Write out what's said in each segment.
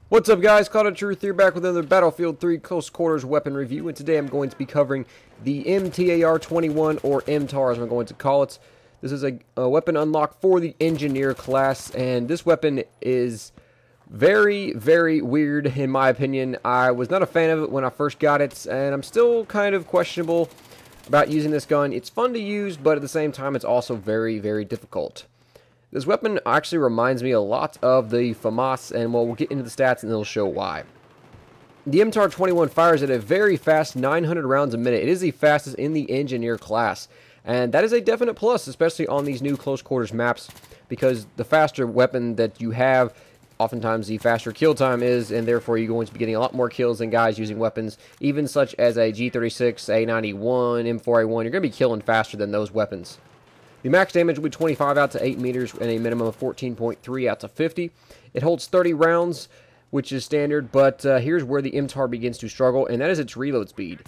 What's up, guys? Caught a Truth here, back with another Battlefield 3 close quarters weapon review, and today I'm going to be covering the MTAR-21, or MTAR as I'm going to call it. This is a weapon unlock for the engineer class, and this weapon is very, very weird in my opinion. I was not a fan of it when I first got it, and I'm still kind of questionable about using this gun. It's fun to use, but at the same time it's also very, very difficult. This weapon actually reminds me a lot of the FAMAS, and we'll get into the stats and it'll show why. The MTAR-21 fires at a very fast 900 rounds a minute. It is the fastest in the engineer class, and that is a definite plus, especially on these new close quarters maps, because the faster weapon that you have, oftentimes the faster kill time is, and therefore you're going to be getting a lot more kills than guys using weapons, even such as a G36, A91, M4A1. You're going to be killing faster than those weapons. The max damage will be 25 out to 8 meters and a minimum of 14.3 out to 50. It holds 30 rounds, which is standard, but here's where the MTAR begins to struggle, and that is its reload speed.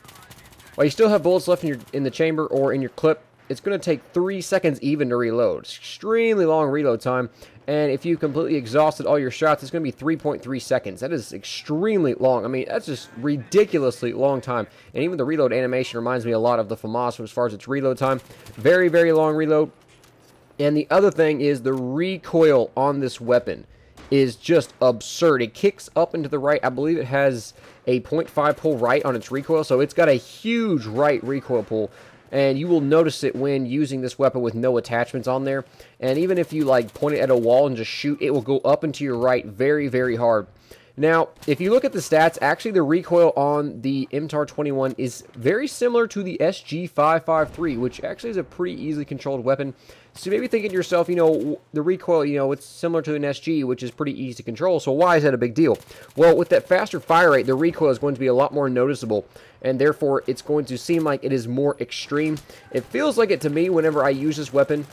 While you still have bullets left in the chamber or in your clip, it's going to take 3 seconds even to reload. It's extremely long reload time, and if you've completely exhausted all your shots, it's going to be 3.3 seconds. That is extremely long. I mean, that's just ridiculously long time. And even the reload animation reminds me a lot of the FAMAS as far as its reload time. Very, very long reload. And the other thing is the recoil on this weapon is just absurd. It kicks up into the right. I believe it has a 0.5 pull right on its recoil, so it's got a huge right recoil pull. And you will notice it when using this weapon with no attachments on there. And even if you like point it at a wall and just shoot, it will go up into your right very, very hard. Now, if you look at the stats, actually the recoil on the MTAR-21 is very similar to the SG-553, which actually is a pretty easily controlled weapon. So you may be thinking to yourself, you know, the recoil, you know, it's similar to an SG, which is pretty easy to control, so why is that a big deal? Well, with that faster fire rate, the recoil is going to be a lot more noticeable, and therefore it's going to seem like it is more extreme. It feels like it to me whenever I use this weapon.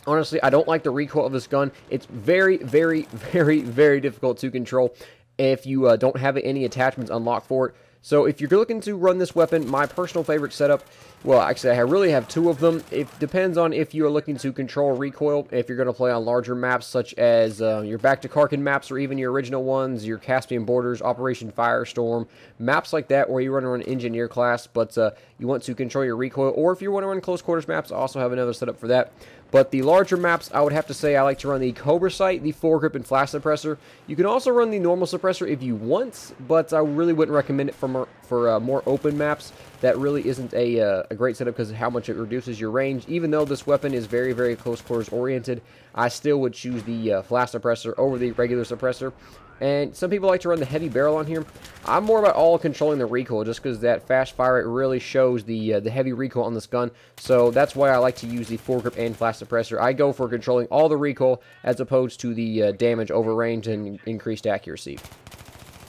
Honestly, I don't like the recoil of this gun. It's very, very, very, very difficult to control if you don't have any attachments unlocked for it. So if you're looking to run this weapon, my personal favorite setup, well, actually, I really have two of them. It depends on if you are looking to control recoil, if you're going to play on larger maps such as your Back to Karkin maps, or even your original ones, your Caspian Borders, Operation Firestorm, maps like that where you run an engineer class, but you want to control your recoil, or if you want to run close quarters maps, I also have another setup for that. But the larger maps, I would have to say I like to run the Cobra Sight, the foregrip, and flash suppressor. You can also run the normal suppressor if you want, but I really wouldn't recommend it for more open maps. That really isn't a great setup because of how much it reduces your range. Even though this weapon is very, very close quarters oriented, I still would choose the flash suppressor over the regular suppressor. And some people like to run the heavy barrel on here. I'm more about all controlling the recoil, just because that fast fire rate really shows the heavy recoil on this gun. So that's why I like to use the foregrip and flash suppressor. I go for controlling all the recoil as opposed to the damage over range and increased accuracy.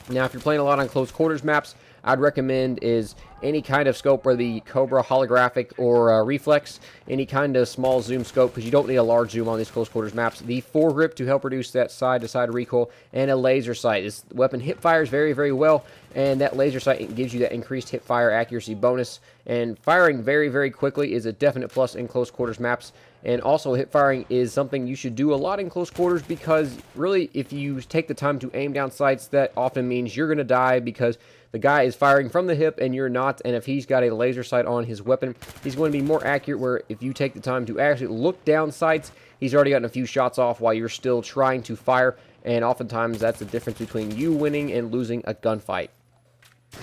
Now, if you're playing a lot on close quarters maps, I'd recommend is any kind of scope, whether the Cobra holographic or reflex, any kind of small zoom scope, because you don't need a large zoom on these close quarters maps. The foregrip to help reduce that side-to-side recoil, and a laser sight. This weapon hip fires very, very well, and that laser sight gives you that increased hip fire accuracy bonus. And firing very, very quickly is a definite plus in close quarters maps. And also, hip firing is something you should do a lot in close quarters, because really, if you take the time to aim down sights, that often means you're going to die because the guy is firing from the hip and you're not. And if he's got a laser sight on his weapon, he's going to be more accurate, where if you take the time to actually look down sights, he's already gotten a few shots off while you're still trying to fire. And oftentimes, that's the difference between you winning and losing a gunfight.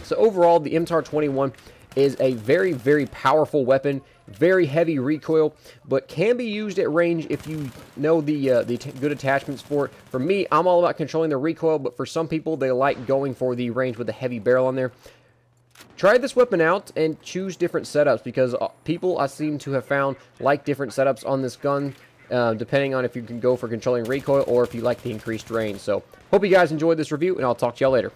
So overall, the MTAR-21 is a very, very powerful weapon, very heavy recoil, but can be used at range if you know the good attachments for it. For me, I'm all about controlling the recoil, but for some people, they like going for the range with a heavy barrel on there. Try this weapon out and choose different setups, because people I seem to have found like different setups on this gun, depending on if you can go for controlling recoil or if you like the increased range. So, hope you guys enjoyed this review, and I'll talk to y'all later.